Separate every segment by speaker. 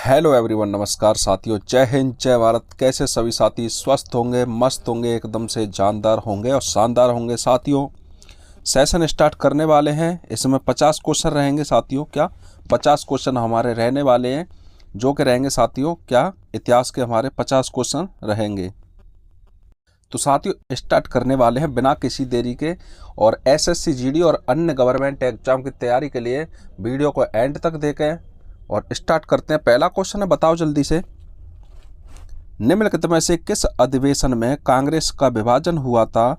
Speaker 1: Hello everyone, नमस्कार साथियों। जय हिंद, जय भारत। कैसे सभी साथी स्वस्थ होंगे, मस्त होंगे, एकदम से जानदार होंगे और शानदार होंगे साथियों। सेशन स्टार्ट करने वाले हैं। इसमें 50 क्वेश्चन रहेंगे साथियों। क्या 50 क्वेश्चन हमारे रहने वाले हैं, जो कि रहेंगे साथियों क्या इतिहास के हमारे 50 क्वेश्चन रहेंगे। तो साथियों स्टार्ट करने वाले हैं बिना किसी देरी के। और एसएससी जीडी और अन्य गवर्नमेंट एग्जाम की तैयारी के लिए वीडियो को एंड तक देखें और स्टार्ट करते हैं। पहला क्वेश्चन है, बताओ जल्दी से, निम्नलिखित में से किस अधिवेशन में कांग्रेस का विभाजन हुआ था।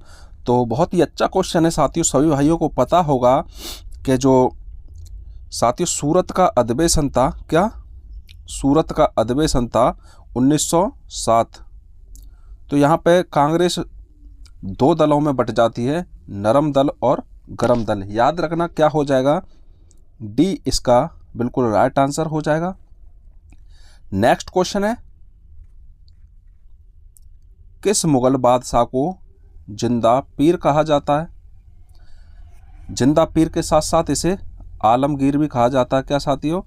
Speaker 1: तो बहुत ही अच्छा क्वेश्चन है साथियों। सभी भाइयों को पता होगा कि जो साथियों सूरत का अधिवेशन था, क्या सूरत का अधिवेशन था 1907। तो यहाँ पे कांग्रेस दो दलों में बट जाती है, नरम दल और गरम दल। याद रखना क्या हो जाएगा, डी इसका बिल्कुल राइट आंसर हो जाएगा। नेक्स्ट क्वेश्चन है, किस मुगल बादशाह को जिंदा पीर कहा जाता है। जिंदा पीर के साथ साथ इसे आलमगीर भी कहा जाता है। क्या साथियों,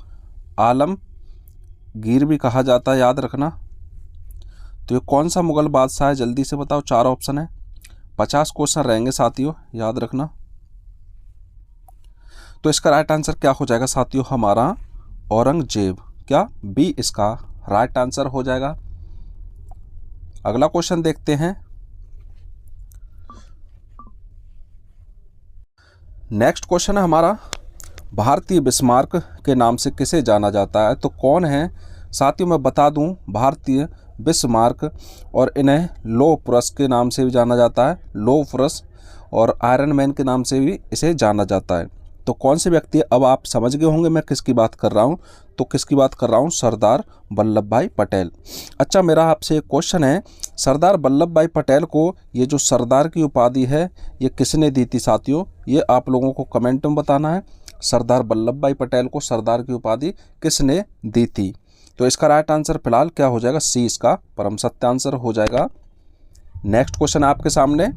Speaker 1: आलमगीर भी कहा जाता है, याद रखना। तो ये कौन सा मुगल बादशाह है, जल्दी से बताओ। 4 ऑप्शन है, 50 क्वेश्चन रहेंगे साथियों, याद रखना। तो इसका राइट आंसर क्या हो जाएगा साथियों, हमारा औरंगजेब। क्या बी इसका राइट आंसर हो जाएगा। अगला क्वेश्चन देखते हैं। नेक्स्ट क्वेश्चन है हमारा, भारतीय बिस्मार्क के नाम से किसे जाना जाता है। तो कौन है साथियों, मैं बता दूं, भारतीय बिस्मार्क, और इन्हें लौह पुरुष के नाम से भी जाना जाता है, लौह पुरुष, और आयरन मैन के नाम से भी इसे जाना जाता है। तो कौन से व्यक्ति, अब आप समझ गए होंगे मैं किसकी बात कर रहा हूं। तो किसकी बात कर रहा हूं, सरदार वल्लभ भाई पटेल। अच्छा, मेरा आपसे एक क्वेश्चन है, सरदार वल्लभ भाई पटेल को ये जो सरदार की उपाधि है ये किसने दी थी साथियों, ये आप लोगों को कमेंट में बताना है। सरदार वल्लभ भाई पटेल को सरदार की उपाधि किसने दी थी। तो इसका राइट आंसर फिलहाल क्या हो जाएगा, सी इसका परम सत्य आंसर हो जाएगा। नेक्स्ट क्वेश्चन आपके सामने,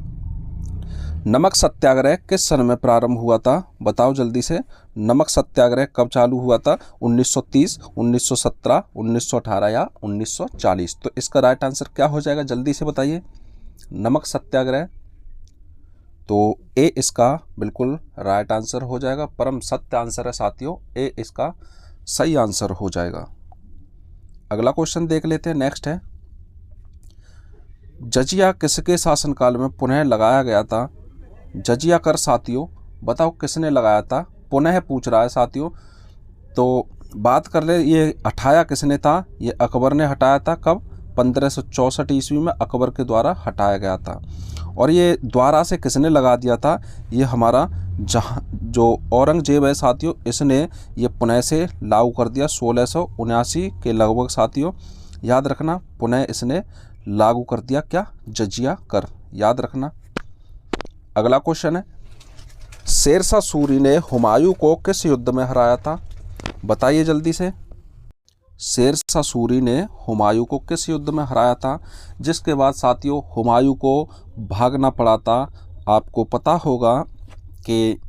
Speaker 1: नमक सत्याग्रह किस सन में प्रारंभ हुआ था। बताओ जल्दी से, नमक सत्याग्रह कब चालू हुआ था, 1930, 1917, 1918 या 1940। तो इसका राइट आंसर क्या हो जाएगा, जल्दी से बताइए। नमक सत्याग्रह, तो ए इसका बिल्कुल राइट आंसर हो जाएगा, परम सत्य आंसर है साथियों, ए इसका सही आंसर हो जाएगा। अगला क्वेश्चन देख लेते हैं। नेक्स्ट है, जजिया किसके शासनकाल में पुनः लगाया गया था। जजिया कर साथियों बताओ किसने लगाया था, पुनः पूछ रहा है साथियों। तो बात कर ले, ये हटाया किसने था, ये अकबर ने हटाया था। कब, 1564 ईस्वी में अकबर के द्वारा हटाया गया था। और ये द्वारा से किसने लगा दिया था, ये हमारा जो औरंगजेब है साथियों, इसने ये पुनः से लागू कर दिया 1679 के लगभग साथियों, याद रखना। पुनः इसने लागू कर दिया क्या, जजिया कर, याद रखना। अगला क्वेश्चन है, शेरशाह सूरी ने हुमायूं को किस युद्ध में हराया था। बताइए जल्दी से, शेरशाह सूरी ने हुमायूं को किस युद्ध में हराया था, जिसके बाद साथियों हुमायूं को भागना पड़ा था। आपको पता होगा कि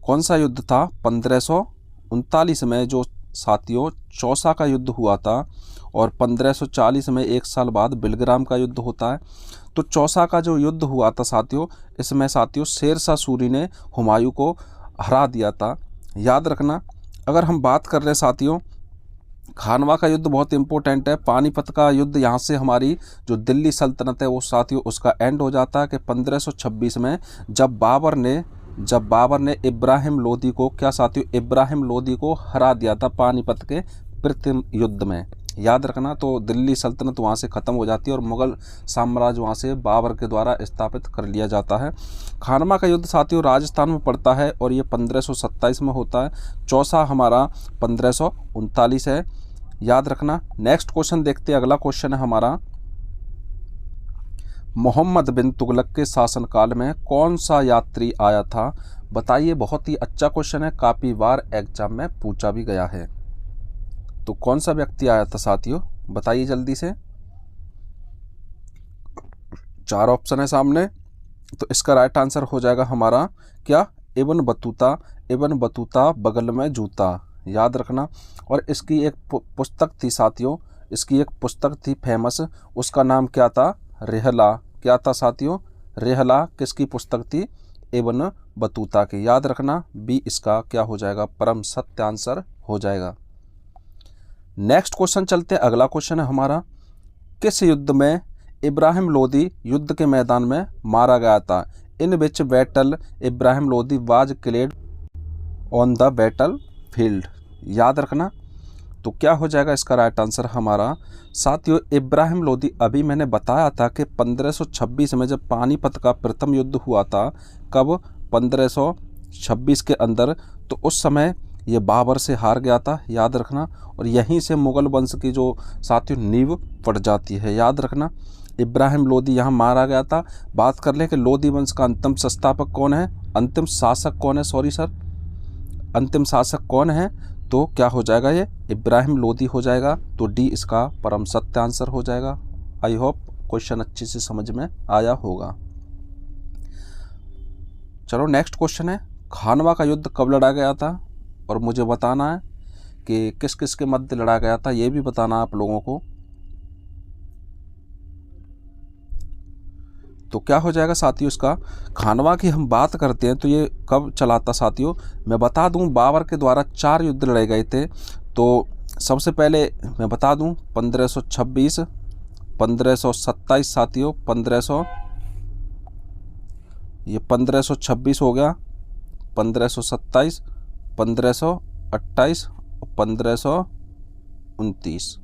Speaker 1: कौन सा युद्ध था, 1539 में जो साथियों चौसा का युद्ध हुआ था, और 1540 में एक साल बाद बिलग्राम का युद्ध होता है। तो चौसा का जो युद्ध हुआ था साथियों, इसमें साथियों शेरशाह सूरी ने हुमायूं को हरा दिया था, याद रखना। अगर हम बात कर रहे हैं साथियों, खानवा का युद्ध बहुत इंपॉर्टेंट है। पानीपत का युद्ध, यहाँ से हमारी जो दिल्ली सल्तनत है वो साथियों उसका एंड हो जाता है कि 1526 में जब बाबर ने इब्राहिम लोदी को, क्या साथियों, इब्राहिम लोदी को हरा दिया था पानीपत के प्रथम युद्ध में, याद रखना। तो दिल्ली सल्तनत वहाँ से ख़त्म हो जाती है और मुग़ल साम्राज्य वहाँ से बाबर के द्वारा स्थापित कर लिया जाता है। खानवा का युद्ध साथियों राजस्थान में पड़ता है और ये 1527 में होता है। चौसा हमारा 1539 है, याद रखना। नेक्स्ट क्वेश्चन देखते हैं। अगला क्वेश्चन है हमारा, मोहम्मद बिन तुगलक के शासनकाल में कौन सा यात्री आया था। बताइए, बहुत ही अच्छा क्वेश्चन है, काफ़ी बार एग्जाम में पूछा भी गया है। तो कौन सा व्यक्ति आया था साथियों, बताइए जल्दी से। 4 ऑप्शन है सामने, तो इसका राइट आंसर हो जाएगा हमारा क्या, इब्न बतूता। इब्न बतूता बगल में जूता, याद रखना। और इसकी एक पुस्तक थी साथियों, इसकी एक पुस्तक थी फेमस, उसका नाम क्या था? रेहला। क्या था साथियों? रेहला। किसकी पुस्तक थी? इब्न बतूता की। याद रखना, बी इसका क्या हो जाएगा? परम सत्य आंसर हो जाएगा। नेक्स्ट क्वेश्चन चलते हैं। अगला क्वेश्चन है हमारा, किस युद्ध में इब्राहिम लोदी युद्ध के मैदान में मारा गया था? In which battle Ibrahim Lodi was killed on the battlefield. याद रखना। तो क्या हो जाएगा इसका राइट आंसर हमारा? साथियों, इब्राहिम लोदी, अभी मैंने बताया था कि 1526 में जब पानीपत का प्रथम युद्ध हुआ था, कब? 1526 के अंदर, तो उस समय ये बाबर से हार गया था। याद रखना। और यहीं से मुगल वंश की जो साथियों नींव पड़ जाती है। याद रखना, इब्राहिम लोदी यहाँ मारा गया था। बात कर ले कि लोदी वंश का अंतिम संस्थापक कौन है? अंतिम शासक कौन है? सॉरी सर, अंतिम शासक कौन है? तो क्या हो जाएगा? ये इब्राहिम लोदी हो जाएगा। तो डी इसका परम सत्य आंसर हो जाएगा। आई होप क्वेश्चन अच्छे से समझ में आया होगा। चलो नेक्स्ट क्वेश्चन है, खानवा का युद्ध कब लड़ा गया था? और मुझे बताना है कि किस किस के मध्य लड़ा गया था, ये भी बताना आप लोगों को। तो क्या हो जाएगा साथियों इसका? खानवा की हम बात करते हैं तो ये कब चला था साथियों? मैं बता दूं, बाबर के द्वारा 4 युद्ध लड़े गए थे। तो सबसे पहले मैं बता दूं 1526, 1527 साथियों, 1526 हो गया, 1527, 1528, 1529।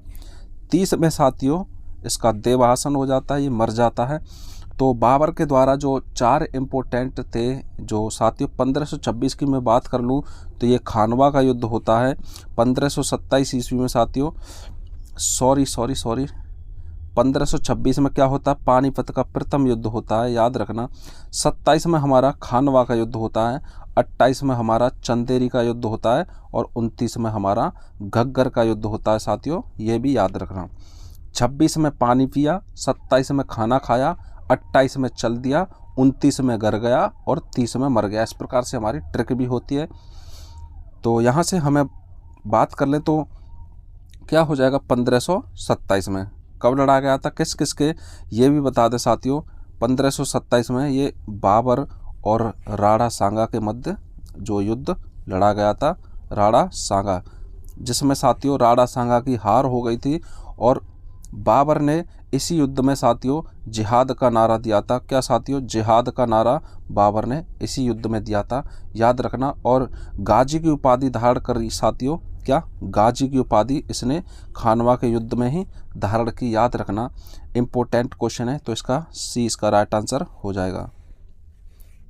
Speaker 1: 30 में साथियों इसका देवासन हो जाता है, ये मर जाता है। तो बाबर के द्वारा जो 4 इम्पोर्टेंट थे, जो साथियों 1526 की मैं बात कर लूँ तो ये खानवा का युद्ध होता है। 1527 ईस्वी में साथियों, सॉरी 1526 में क्या होता है? पानीपत का प्रथम युद्ध होता है। याद रखना। 27 में हमारा खानवा का युद्ध होता है, 28 में हमारा चंदेरी का युद्ध होता है, और 29 में हमारा घग्गर का युद्ध होता है साथियों, ये भी याद रखना। 26 में पानी पिया, 27 में खाना खाया, 28 में चल दिया, 29 में गर गया, और 30 में मर गया। इस प्रकार से हमारी ट्रिक भी होती है। तो यहाँ से हमें बात कर ले तो क्या हो जाएगा? 1527 में कब लड़ा गया था, किस किस के, ये भी बता दें साथियों। 1527 में ये बाबर और राणा सांगा के मध्य जो युद्ध लड़ा गया था, राणा सांगा, जिसमें साथियों राणा सांगा की हार हो गई थी। और बाबर ने इसी युद्ध में साथियों जिहाद का नारा दिया था। क्या साथियों? जिहाद का नारा बाबर ने इसी युद्ध में दिया था। याद रखना। और गाजी की उपाधि धारण करी साथियों। क्या? गाजी की उपाधि इसने खानवा के युद्ध में ही धारण की। याद रखना, इम्पोर्टेंट क्वेश्चन है। तो इसका सी इसका राइट आंसर हो जाएगा।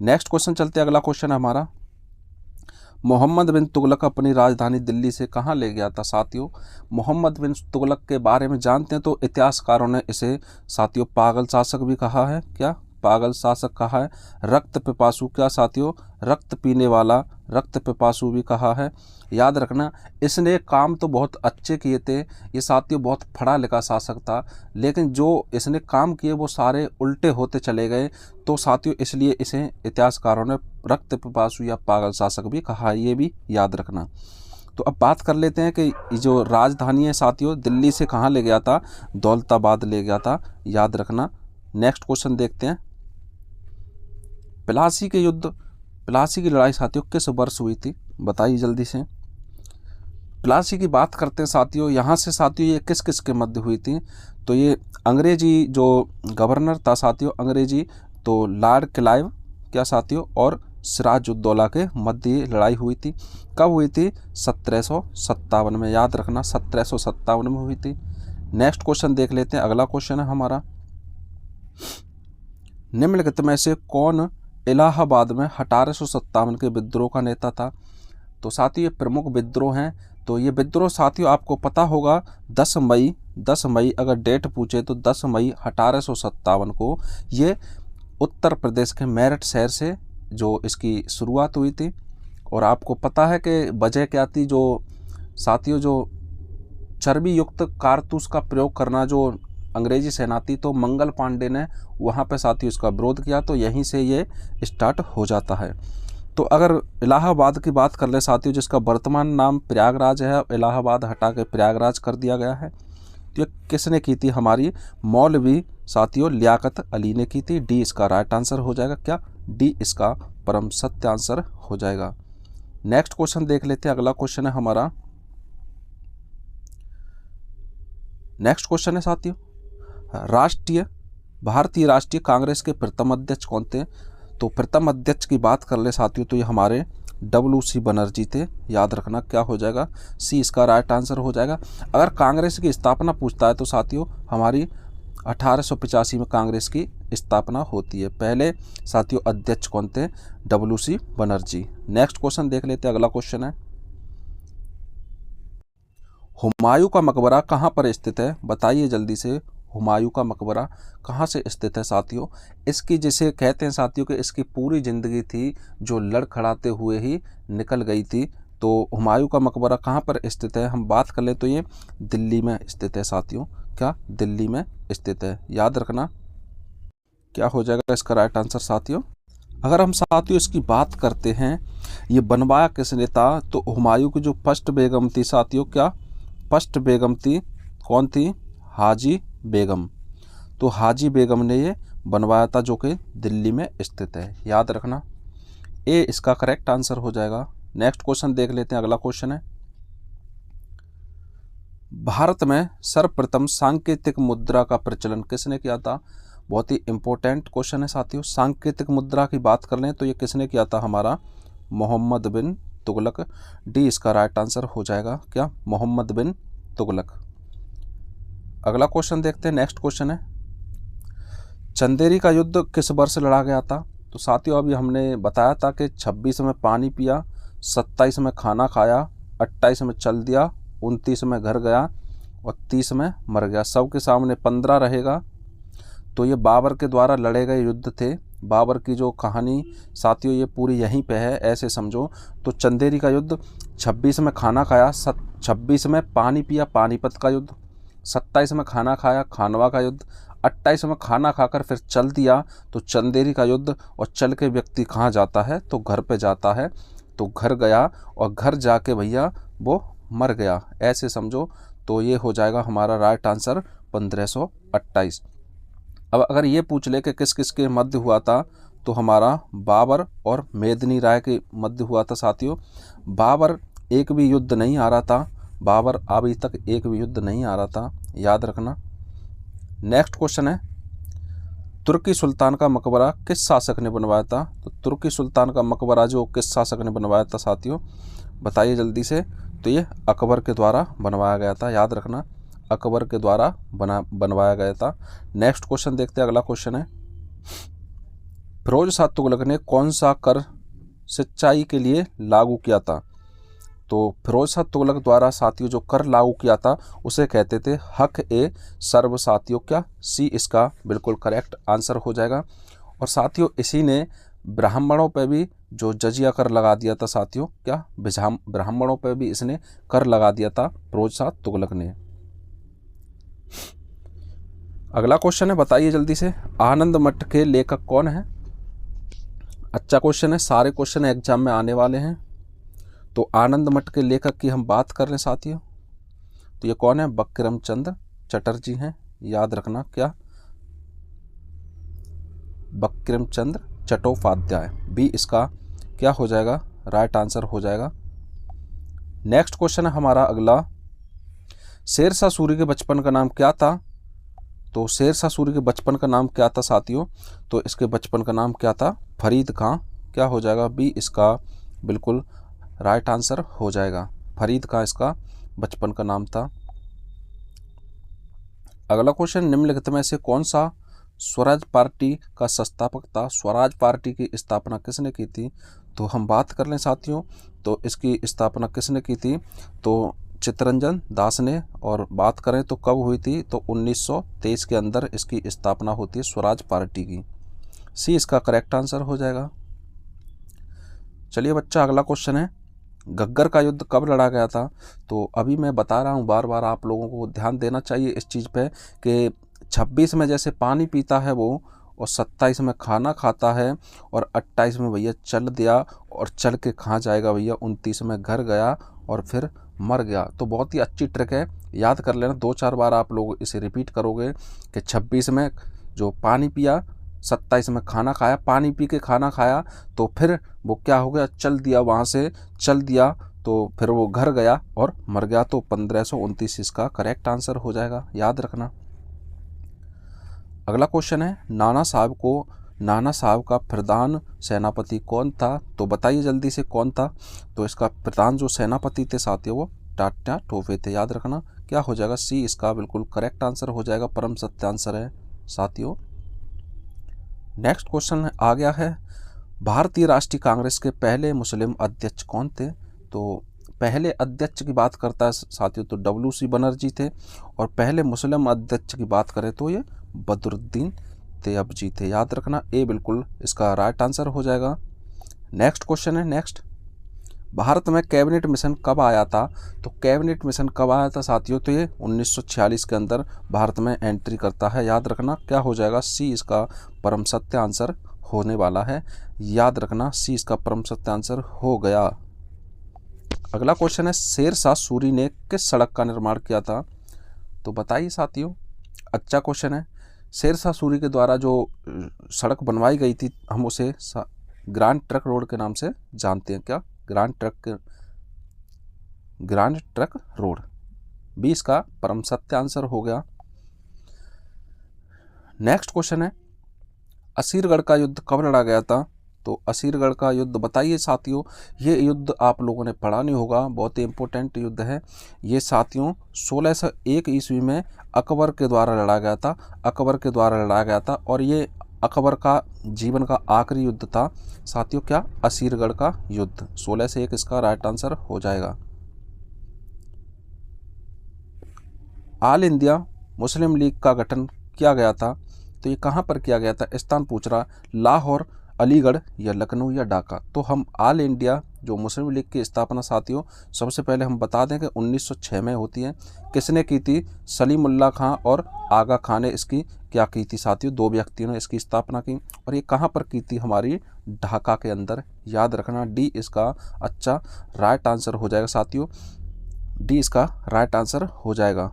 Speaker 1: नेक्स्ट क्वेश्चन चलते हैं। अगला क्वेश्चन है हमारा, मोहम्मद बिन तुगलक अपनी राजधानी दिल्ली से कहाँ ले गया था? साथियों, मोहम्मद बिन तुगलक के बारे में जानते हैं तो इतिहासकारों ने इसे साथियों पागल शासक भी कहा है। क्या? पागल शासक कहा है। रक्त पिपासु, क्या साथियों? रक्त पीने वाला, रक्त पिपासु भी कहा है। याद रखना, इसने काम तो बहुत अच्छे किए थे। ये साथियों बहुत पढ़ा लिखा शासक था, लेकिन जो इसने काम किए वो सारे उल्टे होते चले गए। तो साथियों इसलिए इसे इतिहासकारों ने रक्त पिपासु या पागल शासक भी कहा है, ये भी याद रखना। तो अब बात कर लेते हैं कि जो राजधानी है साथियों दिल्ली से कहाँ ले गया था? दौलताबाद ले गया था। याद रखना। नेक्स्ट क्वेश्चन देखते हैं, प्लासी के युद्ध, प्लासी की लड़ाई साथियों किस वर्ष हुई थी? बताइए जल्दी से। प्लासी की बात करते हैं साथियों, यहाँ से साथियों ये किस किस के मध्य हुई थी? तो ये अंग्रेजी जो गवर्नर था साथियों, अंग्रेजी, तो लॉर्ड क्लाइव, क्या साथियों, और सिराजुद्दौला के मध्य ये लड़ाई हुई थी। कब हुई थी? 1757 में। याद रखना, 1757 में हुई थी। नेक्स्ट क्वेश्चन देख लेते हैं। अगला क्वेश्चन है हमारा, निम्नलिखित में से कौन इलाहाबाद में 1857 के विद्रोह का नेता था? तो साथियों ये प्रमुख विद्रोह हैं। तो ये विद्रोह साथियों आपको पता होगा 10 मई अगर डेट पूछे तो 10 मई 1857 को ये उत्तर प्रदेश के मेरठ शहर से जो इसकी शुरुआत हुई थी। और आपको पता है कि वजह क्या थी? जो साथियों जो चर्बी युक्त कारतूस का प्रयोग करना जो अंग्रेजी सेना थी, तो मंगल पांडे ने वहाँ पे साथियों इसका विरोध किया, तो यहीं से ये स्टार्ट हो जाता है। तो अगर इलाहाबाद की बात कर ले साथियों, जिसका वर्तमान नाम प्रयागराज है, इलाहाबाद हटा के प्रयागराज कर दिया गया है, तो ये किसने की थी? हमारी मौलवी साथियों लियाकत अली ने की थी। डी इसका राइट आंसर हो जाएगा। क्या? डी इसका परम सत्य आंसर हो जाएगा। नेक्स्ट क्वेश्चन देख लेते हैं। अगला क्वेश्चन है हमारा, नेक्स्ट क्वेश्चन है साथियों, भारतीय राष्ट्रीय कांग्रेस के प्रथम अध्यक्ष कौन थे? तो प्रथम अध्यक्ष की बात कर ले साथियों, तो ये हमारे WC बनर्जी थे। याद रखना क्या हो जाएगा? सी इसका राइट आंसर हो जाएगा। अगर कांग्रेस की स्थापना पूछता है तो साथियों हमारी 1885 में कांग्रेस की स्थापना होती है। पहले साथियों अध्यक्ष कौन थे? WC बनर्जी। नेक्स्ट क्वेश्चन देख लेते हैं। अगला क्वेश्चन है, हुमायूं का मकबरा कहाँ पर स्थित है? बताइए जल्दी से, हुमायूं का मकबरा कहाँ से स्थित है साथियों? इसकी जिसे कहते हैं साथियों कि इसकी पूरी ज़िंदगी थी जो लड़खड़ाते हुए ही निकल गई थी। तो हुमायूं का मकबरा कहाँ पर स्थित है? हम बात कर ले तो ये दिल्ली में स्थित है साथियों। क्या? दिल्ली में स्थित है। याद रखना क्या हो जाएगा इसका राइट आंसर साथियों। अगर हम साथियों इसकी बात करते हैं, ये बनवाया किसने था? तो हुमायूं की जो फर्स्ट बेगम थी साथियों, क्या फर्स्ट बेगम थी? कौन थी? हाजी बेगम। तो हाजी बेगम ने ये बनवाया था, जो कि दिल्ली में स्थित है। याद रखना ए इसका करेक्ट आंसर हो जाएगा। नेक्स्ट क्वेश्चन देख लेते हैं। अगला क्वेश्चन है, भारत में सर्वप्रथम सांकेतिक मुद्रा का प्रचलन किसने किया था? बहुत ही इंपॉर्टेंट क्वेश्चन है साथियों। सांकेतिक मुद्रा की बात कर लें तो ये किसने किया था? हमारा मोहम्मद बिन तुगलक। डी इसका राइट आंसर हो जाएगा। क्या? मोहम्मद बिन तुगलक। अगला क्वेश्चन देखते हैं। नेक्स्ट क्वेश्चन है, चंदेरी का युद्ध किस वर्ष लड़ा गया था? तो साथियों अभी हमने बताया था कि 26 में पानी पिया, 27 में खाना खाया, 28 में चल दिया, 29 में घर गया और 30 में मर गया। सबके सामने 15 रहेगा। तो ये बाबर के द्वारा लड़े गए युद्ध थे। बाबर की जो कहानी साथियों ये पूरी यहीं पे है, ऐसे समझो। तो चंदेरी का युद्ध 26 में खाना खाया, 26 में पानी पिया, पानीपत का युद्ध, 27 में खाना खाया, खानवा का युद्ध, 28 में खाना खाकर फिर चल दिया तो चंदेरी का युद्ध। और चल के व्यक्ति कहाँ जाता है? तो घर पे जाता है। तो घर गया और घर जाके भैया वो मर गया, ऐसे समझो। तो ये हो जाएगा हमारा राइट आंसर 1528। अब अगर ये पूछ ले कि किस किस के मध्य हुआ था, तो हमारा बाबर और मेदिनी राय के मध्य हुआ था साथियों। बाबर एक भी युद्ध नहीं आ रहा था, बाबर अभी तक एक भी युद्ध नहीं आ रहा था। याद रखना। नेक्स्ट क्वेश्चन है, तुर्की सुल्तान का मकबरा किस शासक ने बनवाया था? तो तुर्की सुल्तान का मकबरा जो किस शासक ने बनवाया था साथियों? बताइए जल्दी से। तो ये अकबर के द्वारा बनवाया गया था। याद रखना अकबर के द्वारा बनवाया गया था। नेक्स्ट क्वेश्चन देखते हैं। अगला क्वेश्चन है, फिरोज शाह तुगलक ने कौन सा कर सिंचाई के लिए लागू किया था? तो फिरोज शाह तुगलक द्वारा साथियों जो कर लागू किया था उसे कहते थे हक ए सर्व साथियों। क्या? सी इसका बिल्कुल करेक्ट आंसर हो जाएगा। और साथियों इसी ने ब्राह्मणों पे भी जो जजिया कर लगा दिया था साथियों। क्या? ब्राह्मणों पे भी इसने कर लगा दिया था फिरोज शाह तुगलक ने। अगला क्वेश्चन है, बताइए जल्दी से, आनंद मठ के लेखक कौन है? अच्छा क्वेश्चन है, सारे क्वेश्चन एग्जाम में आने वाले हैं। तो आनंद मठ के लेखक की हम बात कर रहे हैं साथियों, तो ये कौन है? बंकिम चंद्र चटर्जी हैं। याद रखना क्या? बंकिम चंद्र चट्टोपाध्याय। बी इसका क्या हो जाएगा? राइट आंसर हो जाएगा। नेक्स्ट क्वेश्चन है हमारा अगला, शेरशाह सूरी के बचपन का नाम क्या था? तो शेरशाह सूरी के बचपन का नाम क्या था साथियों? तो इसके बचपन का नाम क्या था? फरीद खां। क्या हो जाएगा? बी इसका बिल्कुल राइट आंसर हो जाएगा। फरीद खां इसका बचपन का नाम था। अगला क्वेश्चन, निम्नलिखित में से कौन सा स्वराज पार्टी का संस्थापक था? स्वराज पार्टी की स्थापना किसने की थी? तो हम बात कर लें साथियों, तो इसकी स्थापना किसने की थी? तो चित्तरंजन दास ने। और बात करें तो कब हुई थी? तो 1923 के अंदर इसकी स्थापना होती है स्वराज पार्टी की। सी इसका करेक्ट आंसर हो जाएगा। चलिए बच्चा, अगला क्वेश्चन है, घग्गर का युद्ध कब लड़ा गया था? तो अभी मैं बता रहा हूँ, बार बार आप लोगों को ध्यान देना चाहिए इस चीज़ पे कि 26 में जैसे पानी पीता है वो, और 27 में खाना खाता है और 28 में भैया चल दिया और चल के कहाँ जाएगा भैया, 29 में घर गया और फिर मर गया। तो बहुत ही अच्छी ट्रिक है, याद कर लेना, 2-4 बार आप लोग इसे रिपीट करोगे कि 26 में जो पानी पिया, 27 में खाना खाया, पानी पी के खाना खाया, तो फिर वो क्या हो गया, चल दिया, वहाँ से चल दिया, तो फिर वो घर गया और मर गया। तो 1529 इसका करेक्ट आंसर हो जाएगा, याद रखना। अगला क्वेश्चन है, नाना साहब का प्रधान सेनापति कौन था? तो बताइए जल्दी से कौन था? तो इसका प्रधान जो सेनापति थे साथियों वो तात्या टोपे थे, याद रखना। क्या हो जाएगा, सी इसका बिल्कुल करेक्ट आंसर हो जाएगा, परम सत्य आंसर है साथियों। नेक्स्ट क्वेश्चन आ गया है, भारतीय राष्ट्रीय कांग्रेस के पहले मुस्लिम अध्यक्ष कौन थे? तो पहले अध्यक्ष की बात करता है साथियों तो WC बनर्जी थे, और पहले मुस्लिम अध्यक्ष की बात करें तो ये बदरुद्दीन तैयबजी थे, याद रखना। ए बिल्कुल इसका राइट आंसर हो जाएगा। नेक्स्ट क्वेश्चन है, नेक्स्ट, भारत में कैबिनेट मिशन कब आया था? तो कैबिनेट मिशन कब आया था साथियों? तो ये 1946 के अंदर भारत में एंट्री करता है, याद रखना। क्या हो जाएगा, सी इसका परम सत्य आंसर होने वाला है, याद रखना, सी इसका परम सत्य आंसर हो गया। अगला क्वेश्चन है, शेरशाह सूरी ने किस सड़क का निर्माण किया था? तो बताइए साथियों, अच्छा क्वेश्चन है। शेरशाह सूरी के द्वारा जो सड़क बनवाई गई थी, हम उसे ग्रैंड ट्रंक रोड के नाम से जानते हैं। क्या, ग्रैंड ट्रंक रोड, बी इसका परम सत्य आंसर हो गया। नेक्स्ट क्वेश्चन है, असीरगढ़ का युद्ध कब लड़ा गया था? तो असीरगढ़ का युद्ध बताइए साथियों, ये युद्ध आप लोगों ने पढ़ा नहीं होगा, बहुत ही इंपॉर्टेंट युद्ध है ये साथियों। 1601 ईस्वी में अकबर के द्वारा लड़ा गया था, अकबर के द्वारा लड़ा गया था, और ये अकबर का जीवन का आखिरी युद्ध था साथियों। क्या, असीरगढ़ का युद्ध, 1601 इसका राइट आंसर हो जाएगा। ऑल इंडिया मुस्लिम लीग का गठन किया गया था, तो ये कहाँ पर किया गया था? स्थान पूछ रहा, लाहौर, अलीगढ़ या लखनऊ या ढाका। तो हम ऑल इंडिया जो मुस्लिम लीग की स्थापना साथियों, सबसे पहले हम बता दें कि 1906 में होती है। किसने की थी? सलीमुल्लाह खां और आगा खां ने इसकी क्या की थी साथियों, 2 व्यक्तियों ने इसकी स्थापना की। और ये कहाँ पर की थी? हमारी ढाका के अंदर, याद रखना। डी इसका अच्छा राइट आंसर हो जाएगा साथियों, डी इसका राइट आंसर हो जाएगा।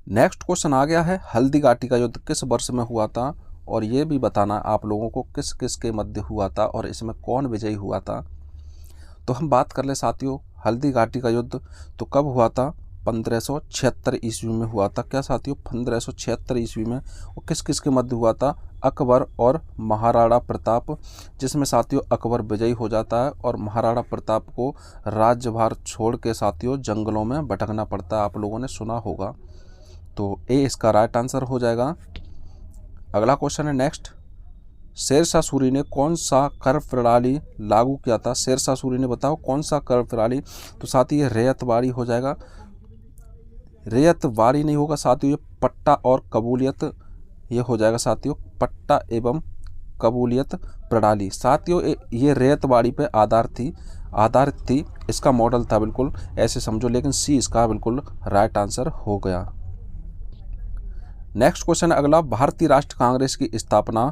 Speaker 1: नेक्स्ट क्वेश्चन आ गया है, हल्दी घाटी का युद्ध किस वर्ष में हुआ था? और ये भी बताना आप लोगों को किस किस के मध्य हुआ था और इसमें कौन विजयी हुआ था। तो हम बात कर ले साथियों, हल्दी घाटी का युद्ध तो कब हुआ था? 1576 ईस्वी में हुआ था। क्या साथियों, 1576 ईस्वी में। और किस किस के मध्य हुआ था? अकबर और महाराणा प्रताप, जिसमें साथियों अकबर विजयी हो जाता है और महाराणा प्रताप को राज्यभार छोड़ के साथियों जंगलों में भटकना पड़ता है, आप लोगों ने सुना होगा। तो ए इसका राइट आंसर हो जाएगा। अगला क्वेश्चन है, नेक्स्ट, शेरशाह सूरी ने कौन सा कर प्रणाली लागू किया था? शेरशाह सूरी ने बताओ कौन सा कर प्रणाली? तो साथियों ये रैयतवाड़ी हो जाएगा, रैयतवाड़ी नहीं होगा साथियों, ये पट्टा और कबूलियत ये हो जाएगा साथियों, पट्टा एवं कबूलियत प्रणाली। साथियों ये रैयतवाड़ी पे आधारित थी, इसका मॉडल था, बिल्कुल ऐसे समझो, लेकिन सी इसका बिल्कुल राइट आंसर हो गया। नेक्स्ट क्वेश्चन है अगला, भारतीय राष्ट्रीय कांग्रेस की स्थापना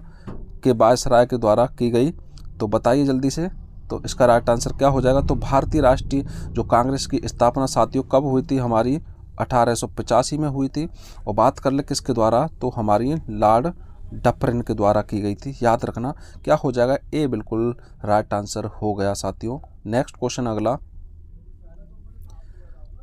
Speaker 1: के वायसराय के द्वारा की गई, तो बताइए जल्दी से। तो इसका राइट आंसर क्या हो जाएगा? तो भारतीय राष्ट्रीय जो कांग्रेस की स्थापना साथियों कब हुई थी? हमारी 1885 में हुई थी। और बात कर ले किसके द्वारा? तो हमारी लॉर्ड डफरिन के द्वारा की गई थी, याद रखना। क्या हो जाएगा? ए बिल्कुल राइट आंसर हो गया साथियों। नेक्स्ट क्वेश्चन अगला,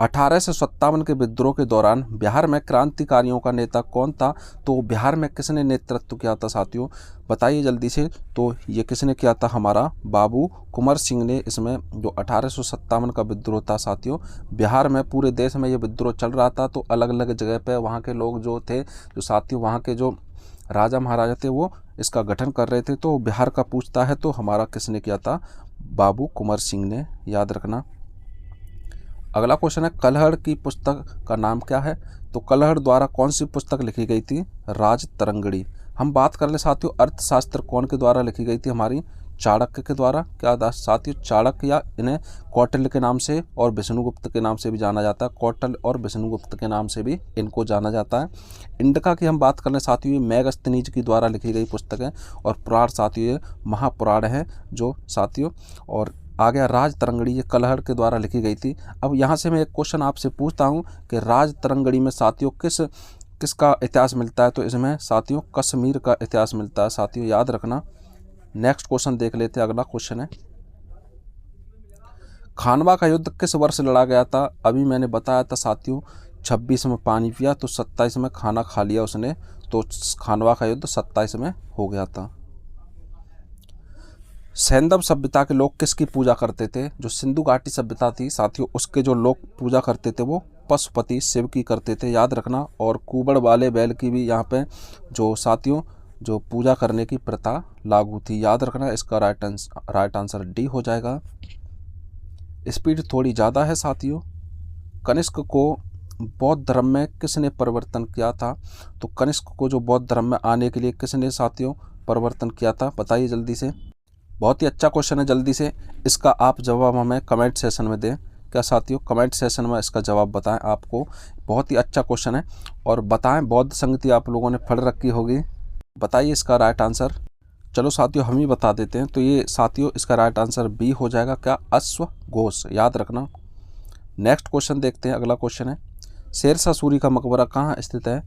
Speaker 1: 1857 के विद्रोह के दौरान बिहार में क्रांतिकारियों का नेता कौन था? तो बिहार में किसने नेतृत्व किया था साथियों? बताइए जल्दी से। तो ये किसने किया था? हमारा बाबू कुंवर सिंह ने इसमें जो 1857 का विद्रोह था साथियों, बिहार में पूरे देश में ये विद्रोह चल रहा था, तो अलग अलग जगह पे वहाँ के लोग जो थे, जो साथियों वहाँ के जो राजा महाराजा थे, वो इसका गठन कर रहे थे। तो बिहार का पूछता है तो हमारा किसने किया था? बाबू कुंवर सिंह ने, याद रखना। अगला क्वेश्चन है, कलहड़ की पुस्तक का नाम क्या है? तो कलहड़ द्वारा कौन सी पुस्तक लिखी गई थी? राज तरंगड़ी। हम बात कर ले साथियों, अर्थशास्त्र कौन के द्वारा लिखी गई थी? हमारी चाणक्य के द्वारा। क्या था साथियों? चाणक्य, या इन्हें कौटिल्य के नाम से और विष्णुगुप्त के नाम से भी जाना जाता है। कौटिल्य और विष्णुगुप्त के नाम से भी इनको जाना जाता है। इंडका की हम बात कर लें साथियों, ये मेगस्थनीज की द्वारा लिखी गई पुस्तक है। और पुराण साथियों ये महापुराण है जो साथियों। और आ गया राज तरंगड़ी, ये कलहड़ के द्वारा लिखी गई थी। अब यहाँ से मैं एक क्वेश्चन आपसे पूछता हूँ कि राज तरंगड़ी में साथियों किसका इतिहास मिलता है? तो इसमें साथियों कश्मीर का इतिहास मिलता है साथियों, याद रखना। नेक्स्ट क्वेश्चन देख लेते हैं। अगला क्वेश्चन है, खानवा का युद्ध किस वर्ष लड़ा गया था? अभी मैंने बताया था साथियों 26 में पानी पिया तो 27 में खाना खा लिया उसने, तो खानवा का युद्ध 27 में हो गया था। सैंधव सभ्यता के लोग किसकी पूजा करते थे? जो सिंधु घाटी सभ्यता थी साथियों, उसके जो लोग पूजा करते थे वो पशुपति शिव की करते थे, याद रखना। और कुबड़ वाले बैल की भी यहाँ पे जो साथियों जो पूजा करने की प्रथा लागू थी, याद रखना। इसका राइट आंसर डी हो जाएगा। स्पीड थोड़ी ज़्यादा है साथियों। कनिष्क को बौद्ध धर्म में किसने परिवर्तन किया था? तो कनिष्क को जो बौद्ध धर्म में आने के लिए किसने साथियों परिवर्तन किया था? बताइए जल्दी से। बहुत ही अच्छा क्वेश्चन है, जल्दी से इसका आप जवाब हमें कमेंट सेशन में दें। क्या साथियों? कमेंट सेशन में इसका जवाब बताएं। आपको बहुत ही अच्छा क्वेश्चन है। और बताएं, बौद्ध संगति आप लोगों ने पढ़ रखी होगी, बताइए इसका राइट आंसर। चलो साथियों हम ही बता देते हैं। तो ये साथियों इसका राइट आंसर बी हो जाएगा। क्या? अश्वघोष, याद रखना। नेक्स्ट क्वेश्चन देखते हैं। अगला क्वेश्चन है, शेरशाह सूरी का मकबरा कहाँ स्थित है?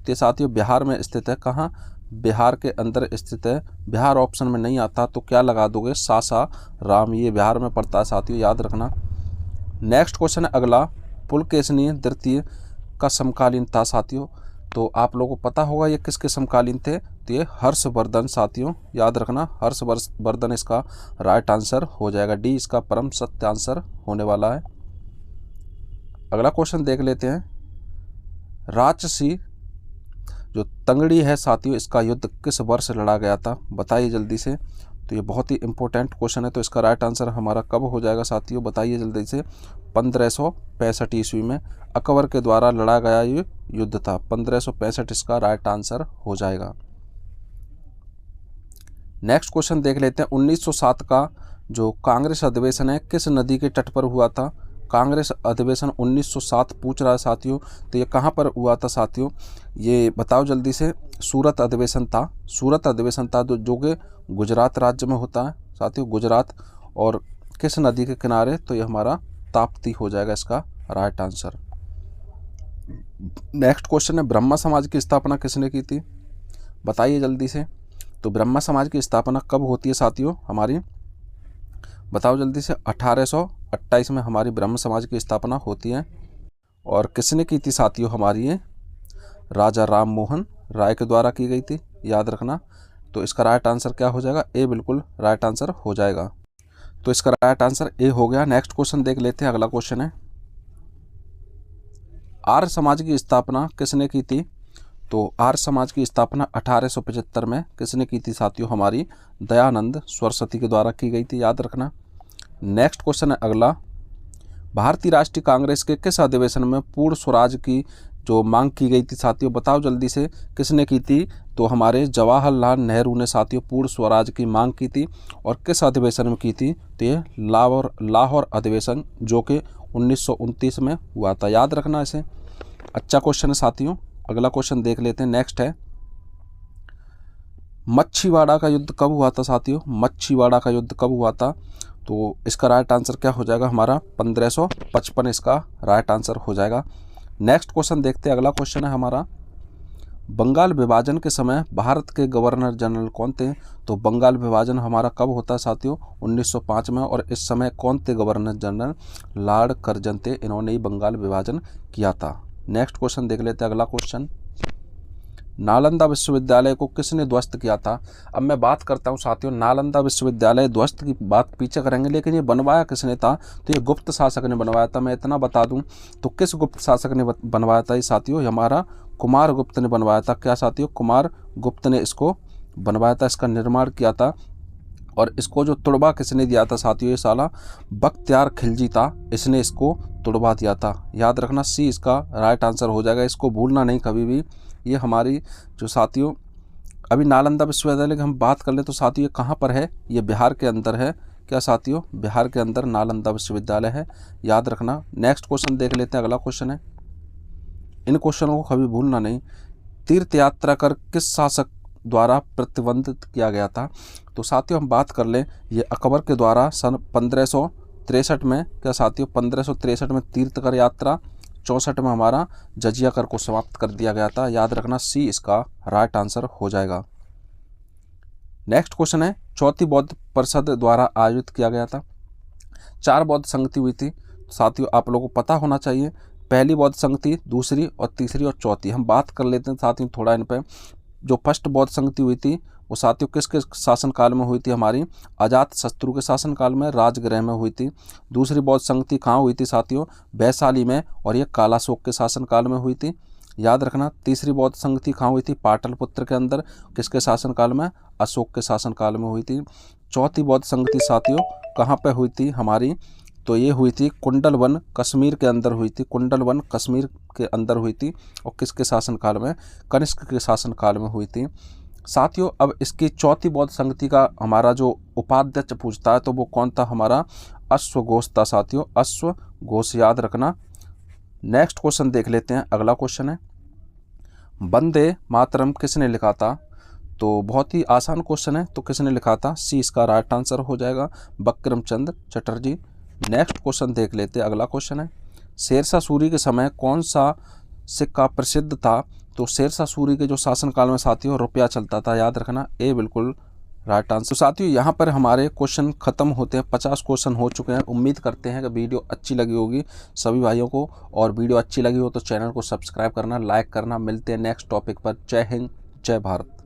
Speaker 1: तो साथियों बिहार में स्थित है। कहाँ? बिहार के अंदर स्थित है। बिहार ऑप्शन में नहीं आता तो क्या लगा दोगे? सासाराम, ये बिहार में पड़ता है साथियों, याद रखना। नेक्स्ट क्वेश्चन है अगला, पुलकेशिनी द्वितीय का समकालीन था साथियों। तो आप लोगों को पता होगा ये किसके समकालीन थे? तो ये हर्षवर्धन साथियों, याद रखना। हर्षवर्धन इसका राइट आंसर हो जाएगा। डी इसका परम सत्य आंसर होने वाला है। अगला क्वेश्चन देख लेते हैं, राजसी जो तंगड़ी है साथियों, इसका युद्ध किस वर्ष लड़ा गया था? बताइए जल्दी से। तो ये बहुत ही इंपॉर्टेंट क्वेश्चन है। तो इसका राइट आंसर हमारा कब हो जाएगा साथियों? बताइए जल्दी से। 1565 ईस्वी में अकबर के द्वारा लड़ा गया ये युद्ध था। 1565 इसका राइट आंसर हो जाएगा। नेक्स्ट क्वेश्चन देख लेते हैं, 1907 का जो कांग्रेस अधिवेशन है किस नदी के तट पर हुआ था? कांग्रेस अधिवेशन 1907 पूछ रहा है साथियों। तो ये कहाँ पर हुआ था साथियों? ये बताओ जल्दी से। सूरत अधिवेशन था। सूरत अधिवेशन था जो कि गुजरात राज्य में होता है साथियों, गुजरात। और किस नदी के किनारे? तो ये हमारा ताप्ती हो जाएगा इसका राइट आंसर। नेक्स्ट क्वेश्चन है, ब्रह्मा समाज की स्थापना किसने की थी? बताइए जल्दी से। तो ब्रह्मा समाज की स्थापना कब होती है साथियों हमारी? बताओ जल्दी से। 1828 में हमारी ब्रह्म समाज की स्थापना होती है। और किसने की थी साथियों हमारी? ये राजा राम मोहन राय के द्वारा की गई थी, याद रखना। तो इसका राइट आंसर क्या हो जाएगा? ए बिल्कुल राइट आंसर हो जाएगा। तो इसका राइट आंसर ए हो गया। नेक्स्ट क्वेश्चन देख लेते हैं। अगला क्वेश्चन है, आर्य समाज की स्थापना किसने की थी? तो आर्य समाज की स्थापना 1875 में किसने की थी साथियों? हमारी दयानंद सरस्वती के द्वारा की गई थी, याद रखना। नेक्स्ट क्वेश्चन है अगला, भारतीय राष्ट्रीय कांग्रेस के किस अधिवेशन में पूर्ण स्वराज की जो मांग की गई थी साथियों? बताओ जल्दी से। किसने की थी? तो हमारे जवाहरलाल नेहरू ने साथियों पूर्ण स्वराज की मांग की थी। और किस अधिवेशन में की थी? तो ये लाहौर अधिवेशन जो कि 1929 में हुआ था, याद रखना इसे। अच्छा क्वेश्चन है साथियों। अगला क्वेश्चन देख लेते हैं। नेक्स्ट है, मच्छीवाड़ा का युद्ध कब हुआ था साथियों? मच्छीवाड़ा का युद्ध कब हुआ था? तो इसका राइट आंसर क्या हो जाएगा हमारा? 1555 इसका राइट आंसर हो जाएगा। नेक्स्ट क्वेश्चन देखते हैं। अगला क्वेश्चन है हमारा, बंगाल विभाजन के समय भारत के गवर्नर जनरल कौन थे? तो बंगाल विभाजन हमारा कब होता है साथियों? 1905 में। और इस समय कौन थे गवर्नर जनरल? लॉर्ड कर्जन थे, इन्होंने ही बंगाल विभाजन किया था। नेक्स्ट क्वेश्चन देख लेते हैं। अगला क्वेश्चन, नालंदा विश्वविद्यालय को किसने ध्वस्त किया था? अब मैं बात करता हूँ साथियों, नालंदा विश्वविद्यालय ध्वस्त की बात पीछे करेंगे, लेकिन ये बनवाया किसने था? तो ये गुप्त शासक ने बनवाया था। मैं इतना बता दूं, तो किस गुप्त शासक ने बनवाया था ये साथियों? हमारा कुमार गुप्त ने बनवाया था। क्या साथियों? कुमार गुप्त ने इसको बनवाया था, इसका निर्माण किया था। और इसको जो तुड़वा किसने दिया था साथियों? ये साला बख्तियार खिलजी था, इसने इसको तुड़वा दिया था, याद रखना। सी इसका राइट आंसर हो जाएगा, इसको भूलना नहीं कभी भी। ये हमारी जो साथियों अभी नालंदा विश्वविद्यालय की हम बात कर ले तो साथियों ये कहाँ पर है, ये बिहार के अंदर है। क्या साथियों, बिहार के अंदर नालंदा विश्वविद्यालय है, याद रखना। नेक्स्ट क्वेश्चन देख लेते हैं, अगला क्वेश्चन है, इन क्वेश्चनों को कभी भूलना नहीं। तीर्थ यात्रा कर किस शासक द्वारा प्रतिबंधित किया गया था? तो साथियों हम बात कर लें, ये अकबर के द्वारा सन 1563 में, क्या साथियों 1563 में तीर्थ कर यात्रा, 64 में हमारा जजिया कर को समाप्त कर दिया गया था। याद रखना, सी इसका राइट आंसर हो जाएगा। नेक्स्ट क्वेश्चन है, चौथी बौद्ध परिषद द्वारा आयोजित किया गया था। 4 बौद्ध संगति हुई थी साथियों, आप लोगों को पता होना चाहिए। पहली बौद्ध संगति, दूसरी और तीसरी और चौथी। हम बात कर लेते हैं साथियों थोड़ा इन पे। जो फर्स्ट बौद्ध संगति हुई थी वो साथियों किसके शासनकाल में हुई थी? हमारी अजात शत्रु के शासनकाल में, राजगृह में हुई थी। दूसरी बौद्ध संगति कहाँ हुई थी साथियों? वैशाली में, और ये कालाशोक के शासनकाल में हुई थी। याद रखना। तीसरी बौद्ध संगति कहाँ हुई थी? पाटलिपुत्र के अंदर, किसके शासनकाल में? अशोक के शासनकाल में हुई थी। चौथी बौद्ध संगति साथियों कहाँ पे हुई थी हमारी? तो ये हुई थी कुंडलवन कश्मीर के अंदर हुई थी, कुंडलवन कश्मीर के अंदर हुई थी, और किसके शासनकाल में? कनिष्क के शासनकाल में हुई थी। साथियों अब इसकी चौथी बौद्ध संगति का हमारा जो उपाध्यक्ष पूछता है तो वो कौन था? हमारा अश्वघोष था साथियों, अश्वघोष, याद रखना। नेक्स्ट क्वेश्चन देख लेते हैं, अगला क्वेश्चन है, वंदे मातरम किसने लिखा था? तो बहुत ही आसान क्वेश्चन है, तो किसने लिखा था? सी इसका राइट आंसर हो जाएगा, बंकिम चंद्र चटर्जी। नेक्स्ट क्वेश्चन देख लेते हैं, अगला क्वेश्चन है, शेरशाह सूरी के समय कौन सा सिक्का प्रसिद्ध था? तो शेरशाह सूरी के जो शासनकाल में साथियों रुपया चलता था, याद रखना, ए बिल्कुल राइट आंसर। साथियों यहाँ पर हमारे क्वेश्चन खत्म होते हैं, 50 क्वेश्चन हो चुके हैं। उम्मीद करते हैं कि वीडियो अच्छी लगी होगी सभी भाइयों को, और वीडियो अच्छी लगी हो तो चैनल को सब्सक्राइब करना, लाइक करना। मिलते हैं नेक्स्ट टॉपिक पर। जय हिंद, जय भारत।